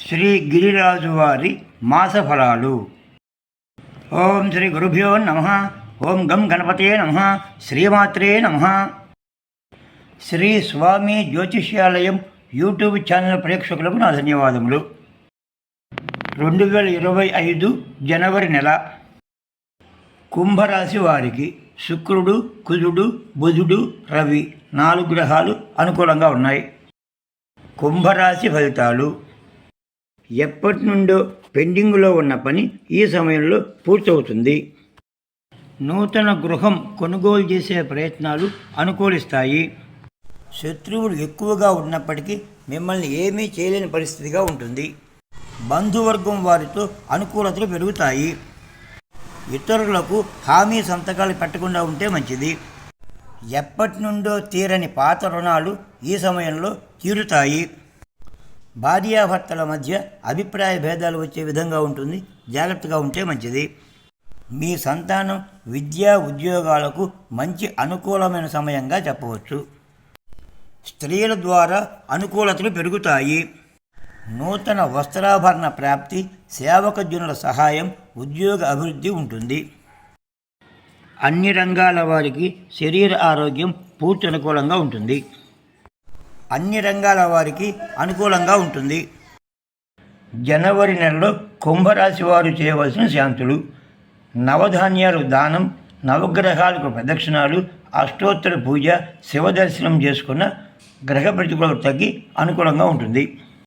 శ్రీ గిరిరాజు వారి మాసఫలాలు. ఓం శ్రీ గురుభ్యో నమః. ఓం గం గణపతే నమః. శ్రీమాత్రే నమః. శ్రీ స్వామి జ్యోతిష్యాలయం యూట్యూబ్ ఛానల్ ప్రేక్షకులకు నా ధన్యవాదములు. 2025 జనవరి నెల కుంభరాశి వారికి శుక్రుడు, కుజుడు, బుధుడు, రవి 4 గ్రహాలు అనుకూలంగా ఉన్నాయి. కుంభరాశి ఫలితాలు. ఎప్పటి నుండో పెండింగ్లో ఉన్న పని ఈ సమయంలో పూర్తవుతుంది. నూతన గృహం కొనుగోలు చేసే ప్రయత్నాలు అనుకూలిస్తాయి. శత్రువులు ఎక్కువగా ఉన్నప్పటికీ మిమ్మల్ని ఏమీ చేయలేని పరిస్థితిగా ఉంటుంది. బంధువర్గం వారితో అనుకూలతలు పెరుగుతాయి. ఇతరులకు హామీ సంతకాలు పెట్టకుండా ఉంటే మంచిది. ఎప్పటి నుండో తీరని పాత రుణాలు ఈ సమయంలో తీరుతాయి. భార్యాభర్తల మధ్య అభిప్రాయ భేదాలు వచ్చే విధంగా ఉంటుంది. జాగ్రత్తగా ఉంటే మంచిది. మీ సంతానం విద్యా ఉద్యోగాలకు మంచి అనుకూలమైన సమయంగా చెప్పవచ్చు. స్త్రీల ద్వారా అనుకూలతలు పెరుగుతాయి. నూతన వస్త్రాభరణ ప్రాప్తి, సేవకజనుల సహాయం, ఉద్యోగ అభివృద్ధి ఉంటుంది. అన్ని రంగాల వారికి శరీర ఆరోగ్యం పూర్తి అనుకూలంగా ఉంటుంది. అన్ని రంగాల వారికి అనుకూలంగా ఉంటుంది. జనవరి నెలలో కుంభరాశి వారు చేయవలసిన శాంతులు: నవధాన్యాలు దానం, నవగ్రహాలకు ప్రదక్షిణాలు, అష్టోత్తర పూజ, శివదర్శనం చేసుకున్న గ్రహ ప్రతికూలత తగ్గి అనుకూలంగా ఉంటుంది.